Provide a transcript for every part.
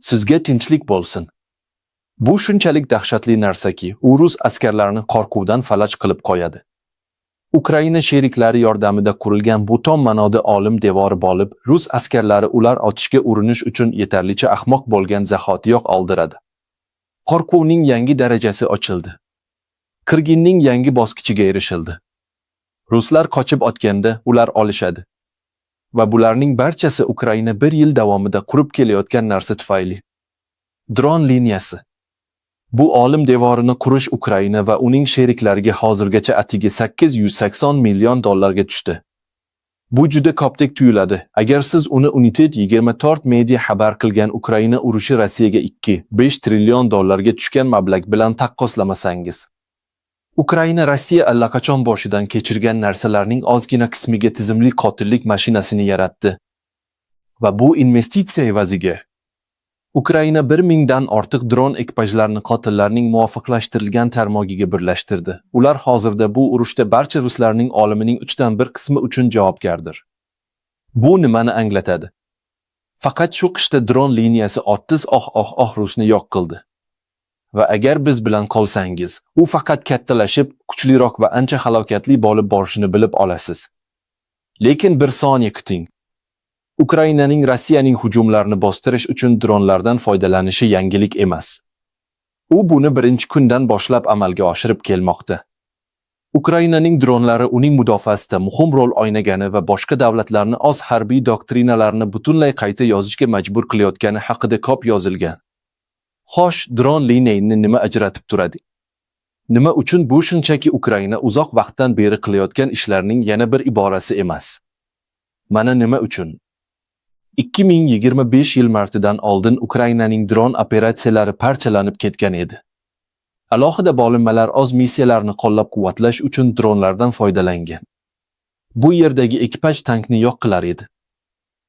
Sizga tinchlik bo'lsin. Bu shunchalik dahshatli narsaki, u rus askarlarini qo'rquvdan falaj qilib qo'yadi. Ukraina sheriklari yordamida qurilgan bu tom ma'noda olim devori bo'lib, rus askarlari ular otishga urinish uchun yetarlicha ahmoq bo'lgan zahotiyoq oldiradi. Qo'rquvning yangi darajasi ochildi. Kirginning yangi bosqichiga erishildi. Ruslar qochib o'tganda ular olishadi. Va bularning barchasi Ukraina 1 yil davomida qurib kelayotgan narsa tufayli. Dron liniyasi. Bu olim devorini qurish Ukraina va uning sheriklariga hozirgacha atigi $880 million tushdi. Bu juda ko'pdek tuyuladi. Agar siz uni United 24 media xabar qilgan Ukraina urushi Rossiyaga $2.5 trillion tushgan mablag' bilan taqqoslamasangiz. Ukraina Rossiya allaqachon boshidan kechirgan narsalarning ozgina qismiga tizimli qotillik mashinasini yaratdi. Va bu investitsiya evaziga. Ukraina 1000 dan ortiq dron ekipajlarini qotillarning muvofiqlashtirilgan tarmogiga birlashtirdi. Ular hozirda bu urushda barcha ruslarning olimining 3dan 1 qismi uchun javobgardir. Bu nimani anglatadi? Faqat shu qishda dron liniyasi 30 rusni yo'q qildi. Va agar biz bilan qolsangiz, u faqat kattalashib, kuchliroq va ancha halokatli bo'lib borishini bilib olasiz. Lekin bir soniya kuting. Ukrainaning Rossiyaning hujumlarini bostirish uchun dronlardan foydalanishi yangilik emas. U buni birinchi kundan boshlab amalga oshirib kelmoqda. Ukrainaning dronlari uning mudofaasida muhim rol o'ynagani va boshqa davlatlarni o'z harbiy doktrinalarini butunlay qayta yozishga majbur qilayotgani haqida ko'p yozilgan. Xo'sh, dron liniyani nima ajratib turadi? Nima uchun bu shunchaki Ukraina uzoq vaqtdan beri qilayotgan ishlarning yana bir iborasi emas? Mana nima uchun? 2025 yil martidan oldin Ukrainaning dron operatsiyalari parchalanib ketgan edi. Alohida bo'linmalar o'z missiyalarini qo'llab-quvvatlash uchun dronlardan foydalangan. Bu yerdagi ekipaj tankni yo'q qilar edi.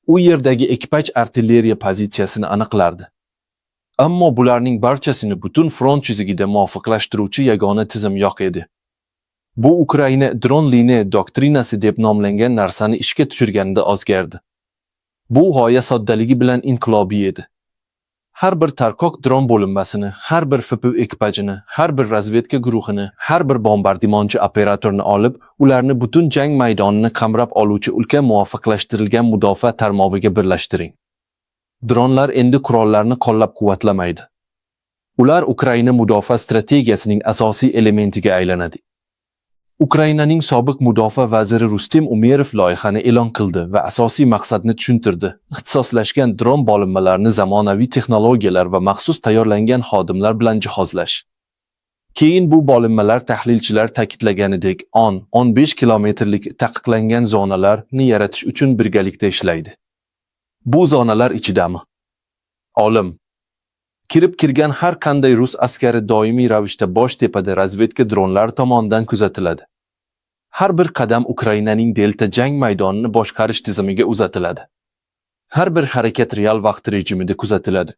U yerdagi ekipaj artilleriya pozitsiyasini aniqlardi. Ammo bularning barchasini butun front chizigida muvofiqlashtiruvchi yagona tizim yo'q edi. Bu Ukraina dron liniya doktrinasi deb nomlangan narsani ishga tushirganida o'zgardi. Bu g'oya soddaligi bilan inqilobiy edi. Har bir tarqoq dron bo'linmasini, har bir FPU ekipajini, har bir razvedka guruhini, har bir bombardimonchi operatorni olib, ularni butun jang maydonini qamrab oluvchi ulkan muvofiqlashtirilgan mudofaa tarmog'iga birlashtiring. Dronlar endi qurollarni qo'llab-quvvatlamaydi. Ular Ukraina mudofaa strategiyasining asosiy elementiga aylanadi. Ukrainaning sobiq mudofaa vaziri Rustem Umerov loyihani e'lon qildi va asosiy maqsadni tushuntirdi. Ixtisoslashgan dron bo'linmalarini zamonaviy texnologiyalar va maxsus tayyorlangan xodimlar bilan jihozlash. Keyin bu bo'linmalar tahlilchilar ta'kidlaganidek 10-15 kilometrlik taqiqlangan zonalarni yaratish uchun birgalikda ishlaydi. Bu zonalar ichidami? Olim. Kirgan har qanday rus askari doimiy ravishda bosh tepada razvedka dronlar tomonidan kuzatiladi. Har bir qadam Ukrainaning delta jang maydonini boshqarish tizimiga uzatiladi. Har bir harakat real vaqt rejimida kuzatiladi.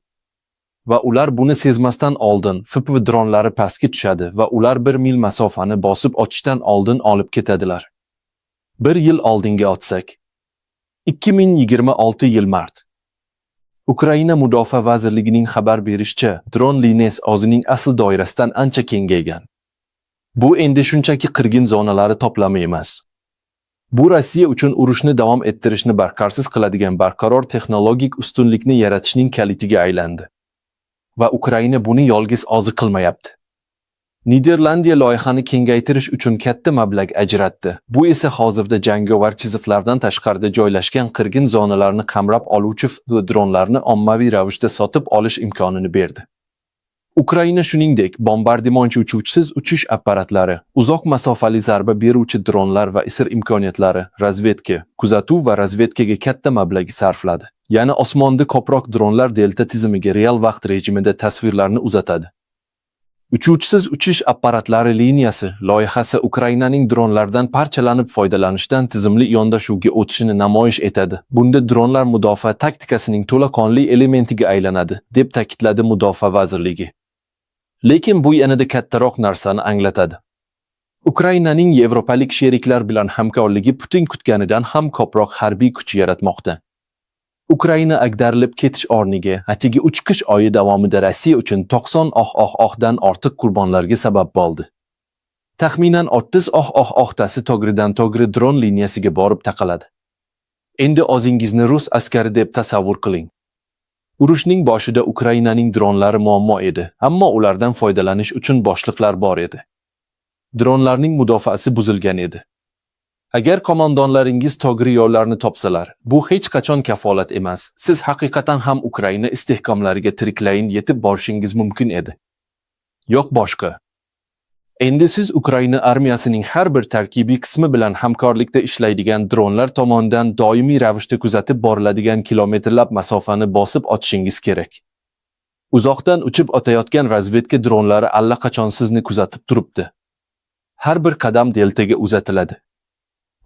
Va ular buni sezmasdan oldin FPV dronlari pastga tushadi va ular 1 mil masofani bosib o'tishdan oldin olib ketadilar. 1 yil oldinga o'tsak, 2026 yil mart. Ukraina Mudofaa vazirligining xabar berishicha, dron liniyasi o'zining asl doirasidan ancha kengaygan. Bu endi shunchaki qirg'in zonalari to'plami emas. Bu Rossiya uchun urushni davom ettirishni barqarorsiz qiladigan barqaror texnologik ustunlikni yaratishning kalitiga aylandi. Va Ukraina buni yolg'iz o'zi qilmayapti. Niderlandiya loyihani kengaytirish uchun katta mablag' ajratdi. Bu esa hozirda jangovar chiziqlardan tashqarida joylashgan qirg'in zonalarni qamrab oluvchi dronlarni ommaviy ravishda sotib olish imkonini berdi. Ukraina shuningdek, bombardimonchi uchuvchisiz uchish apparatlari, uzoq masofali zarba beruvchi dronlar va isir imkoniyatlari, razvedka, kuzatuv va razvedkaga katta mablag' sarfladi. Ya'ni osmonda ko'proq dronlar delta tizimiga real vaqt rejimida tasvirlarni uzatadi. Uchuvchisiz uchish apparatlari liniyasi loyihasi Ukrainaning dronlardan parchalanib foydalanishdan tizimli yondashuvga o'tishini namoyish etadi. Bunda dronlar mudofaa taktikasining to'laqonli elementiga aylanadi, deb ta'kidladi Mudofaa vazirligi. Lekin bu yanada kattaroq narsani anglatadi. Ukrainaning yevropalik sheriklar bilan hamkorligi Putin kutganidan ham ko'proq harbiy kuch yaratmoqda. Ukraina agdarilib ketish o'rniga atigi uchish oyi davomida Rossiya uchun 90 dan ortiq qurbonlarga sabab bo'ldi. Taxminan 30 tasi to'g'ridan-to'g'ri dron liniyasiga borib taqaladi. Endi o'zingizni rus askari deb tasavvur qiling. Urushning boshida Ukrainaning dronlari muammo edi, ammo ulardan foydalanish uchun boshliqlar bor edi. Dronlarning mudofaasi buzilgan edi. Agar qo'mondonlaringiz to'g'ri yo'llarni topsalar, bu hech qachon kafolat emas. Siz haqiqatan ham Ukraina istehkomlariga tiriklayin yetib borishingiz mumkin edi. Yo'q boshqa. Endi siz Ukraina armiyasining har bir tarkibiy qismi bilan hamkorlikda ishlaydigan dronlar tomonidan doimiy ravishda kuzatib boriladigan kilometrlab masofani bosib o'tishingiz kerak. Uzoqdan uchib o'tayotgan razvedka dronlari allaqachon sizni kuzatib turibdi. Har bir qadam deltaga uzatiladi.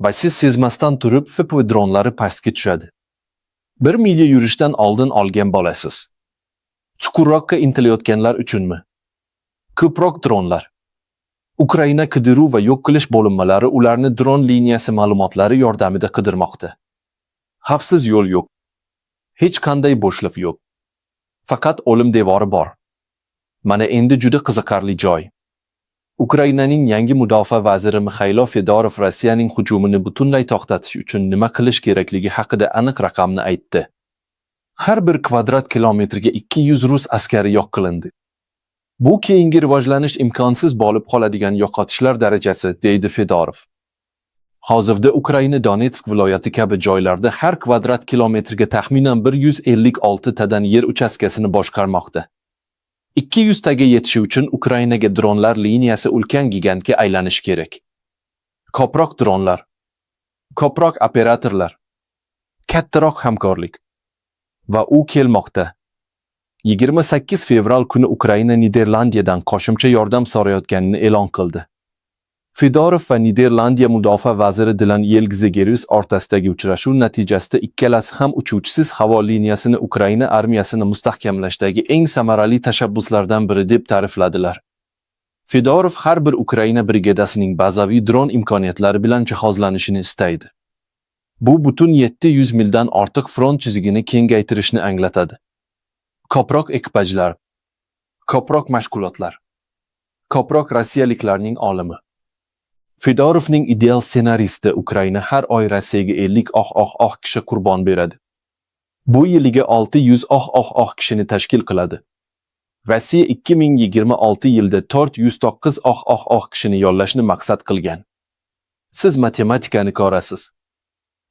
Va siz sezmasdan turib FPV dronlari pastga tushadi. 1 milya yurishdan oldin olgan bo'lasiz. Chuqurroqqa intilayotganlar uchunmi? Ko'proq dronlar. Ukraina qidiruv va yo'q qilish bo'linmalari ularni dron liniyasi ma'lumotlari yordamida qidirmoqda. Xavfsiz yo'l yo'q. Hech qanday bo'shliq yo'q. Faqat o'lim devori bor. Mana endi juda qiziqarli joy. Ukrainaning yangi mudofaa vaziri Mikhailo Fedorov Rossiyaning hujumini butunlay to'xtatish uchun nima qilish kerakligi haqida aniq raqamni aytdi. Har bir kvadrat kilometrga 200 rus askari yo'q qilindi. Bu keyingi rivojlanish imkonsiz bo'lib qoladigan yo'qotishlar darajasi, deydi Fedorov. Hozirda Ukraina Donetsk viloyati kabi joylarda har kvadrat kilometrga taxminan 156 tadan yer uchastkasini boshqarmoqda. 200 taga yetishi uchun Ukrainaga dronlar liniyasi ulkan gigantga aylanish kerak. Ko'proq dronlar, ko'proq operatorlar, kattaroq hamkorlik. Va u kelmoqda. 28 fevral kuni Ukraina Niderlandiyadan qo'shimcha yordam so'rayotganini e'lon qildi. Fedorov va Niderlandiya mudofaa vaziri Dilan Yelgizegerius o'rtasidagi uchrashuv natijasida ikkalasi ham uchuvchisiz havo liniyasini Ukraina armiyasini mustahkamlashdagi eng samarali tashabbuslardan biri deb ta'rifladilar. Fedorov har bir Ukraina brigadasining bazaviy dron imkoniyatlari bilan jihozlanishini istaydi. Bu butun 700 mildan ortiq front chizigini kengaytirishni anglatadi. Ko'proq ekipajlar, ko'proq mashg'ulotlar, ko'proq rossiyaliklarning olimi. Fedorovning ideal ssenariyida Ukraina har oy Rossiyaga 50 kishi qurbon beradi. Bu yiliga 600 kishini tashkil qiladi. Rossiya 2026 yilda 409 kishini yollashni maqsad qilgan. Siz matematikani ko'rasiz.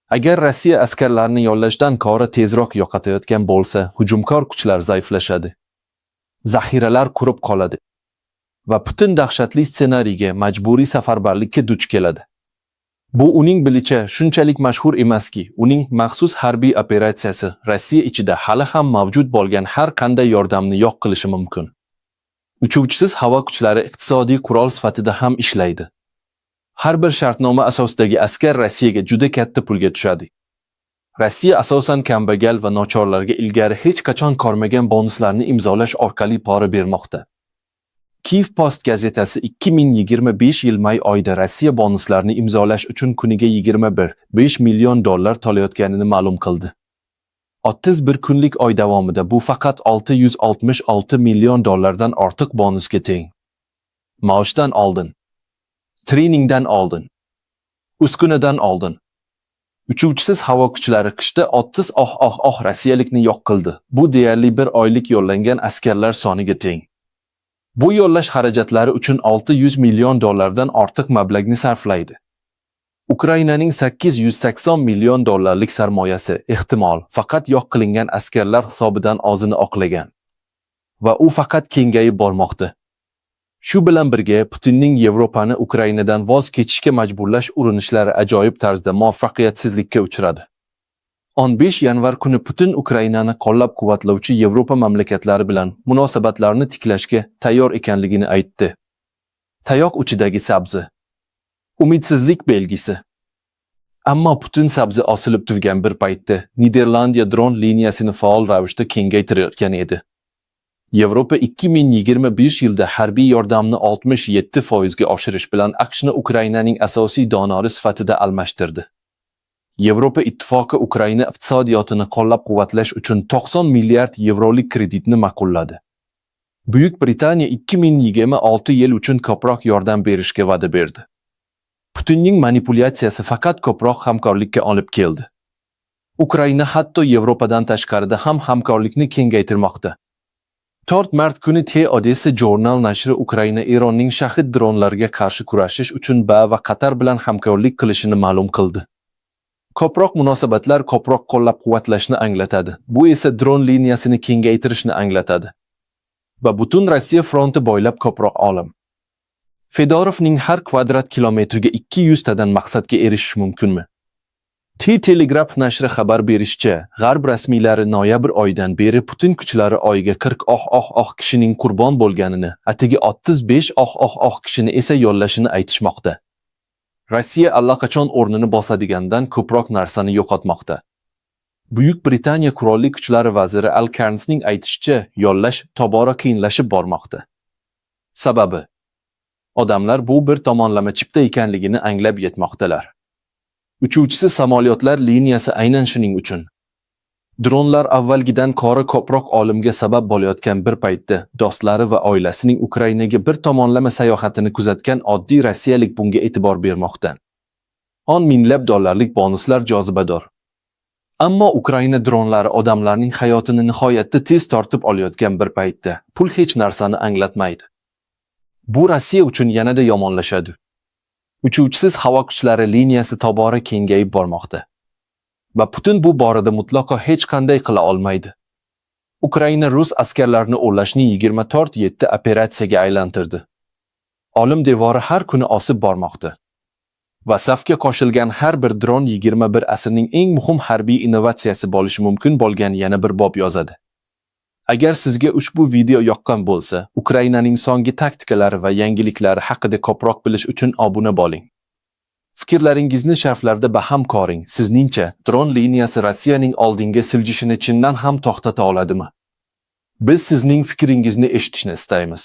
Agar Rossiya askarlarini yollashdan ko'ra tezroq yo'qotayotgan bo'lsa, hujumkor kuchlar zaiflashadi. Zaxiralar qurib qoladi. Va butun dahshatli ssenariyga majburiy safarbarlikka duch keladi. Bu uning bilicha shunchalik mashhur emaski, uning maxsus harbiy operatsiyasi Rossiya ichida hali ham mavjud bo'lgan har qanday yordamni yo'q qilishi mumkin. Uchuvchisiz havo kuchlari iqtisodiy qurol sifatida ham ishlaydi. Har bir shartnoma asosidagi askar Rossiyaga juda katta pulga tushadi. Rossiya asosan kambag'al va nochorlarga ilgari hech qachon ko'rmagan bonuslarni imzolash orqali pora bermoqda. Kiev Post gazetasi 2025 yil may oyida Rossiya bonuslarni imzolash uchun kuniga 21,5 million dollar to'layotganini ma'lum qildi. 31 kunlik oy davomida bu faqat 666 million dollardan ortiq bonusga teng. Maoshdan oldin, treningdan oldin, uskunadan oldin. Uchuvchisiz havo kuchlari qishda 30 rossiyalikni yo'q qildi. Bu deyarli bir oylik yo'llangan askarlar soniga teng. Bu yollash xarajatlari uchun 600 million dollardan ortiq mablag'ni sarflaydi. Ukrainaning 880 million dollarlik sarmoyasi ehtimol faqat yo'q qilingan askarlar hisobidan o'zini oqlagan. Va u faqat kengayib bormoqda. Shu bilan birga Putinning Yevropani Ukrainadan voz kechishga majburlash urinishlari ajoyib tarzda muvaffaqiyatsizlikka uchradi. 15 yanvar kuni Putin Ukrainani qo'llab-quvvatlovchi Yevropa mamlakatlari bilan munosabatlarni tiklashga tayyor ekanligini aytdi. Tayoq uchidagi sabzi. Umidsizlik belgisi. Ammo Putin sabzi osilib turgan bir paytda Niderlandiya dron liniyasini faol ravishda kengaytirayotgan edi. Yevropa 2025 yilda harbiy yordamni 67% ga oshirish bilan AQShni Ukrainaning asosiy donori sifatida almashtirdi. Yevropa Ittifoqi Ukraina iqtisodiyotini qo'llab-quvvatlash uchun 90 milliard yevrolik kreditni ma'qulladi. Buyuk Britaniya 2026 yil uchun ko'proq yordam berishga va'da berdi. Putinning manipulyatsiyasi faqat ko'proq hamkorlikka olib keldi. Ukraina hatto Yevropadan tashqarida ham hamkorlikni kengaytirmoqda. 4 mart kuni The Odessa Journal nashri Ukraina Eronning shahid dronlarga qarshi kurashish uchun va Qatar bilan hamkorlik qilishini ma'lum qildi. Ko'proq munosabatlar ko'proq qo'llab-quvvatlashni anglatadi. Bu esa dron liniyasini kengaytirishni anglatadi. Va butun Rossiya fronti bo'ylab ko'proq olim. Fedorovning har kvadrat kilometriga 200 tadan maqsadga erishish mumkinmi? Telegraph nashri xabar berishicha, G'arb rasmiylari noyabr oyidan beri Putin kuchlari oyiga 40 kishining qurbon bo'lganini, atigi 35 kishini esa yollashini aytishmoqda. Rossiya allaqachon o'rnini bosadigandan ko'proq narsani yo'qotmoqda. Buyuk Britaniya qurolli kuchlari vaziri Al Cairnsning aytishicha, yollash tobora qiyinlashib bormoqda. Sababi odamlar bu bir tomonlama chipta ekanligini anglab yetmoqdalar. Uchuvchisiz samolyotlar liniyasi aynan shuning uchun. Dronlar avvalgidan ko'ra ko'proq olimga sabab bo'layotgan bir paytda do'stlari va oilasining Ukrainaga bir tomonlama sayohatini kuzatgan oddiy rossiyalik bunga e'tibor bermoqda. 10 minglab dollarlik bonuslar jozibador. Ammo Ukraina dronlari odamlarning hayotini nihoyatda tez tortib olayotgan bir paytda pul hech narsani anglatmaydi. Bu Rossiya uchun yanada yomonlashadi. Uchuvchisiz havo kuchlari liniyasi tobora kengayib bormoqda. Va Putin bu borada mutlaqo hech qanday qila olmaydi. Ukraina rus askarlarini o'lashni 24/7 operatsiyaga aylantirdi. Olim devori har kuni osib bormoqda. Va safga qo'shilgan har bir dron 21 asrning eng muhim harbiy innovatsiyasi bo'lishi mumkin bo'lgan yana bir bob yozadi. Agar sizga ushbu video yoqqan bo'lsa, Ukrainaning so'nggi taktikalari va yangiliklari haqida ko'proq bilish uchun obuna bo'ling. Fikrlaringizni sharhlarda baham ko'ring. Sizningcha, dron liniyasi Rossiyaning oldinga siljishini chindan ham to'xtata oladimi? Biz sizning fikringizni eshitishni istaymiz.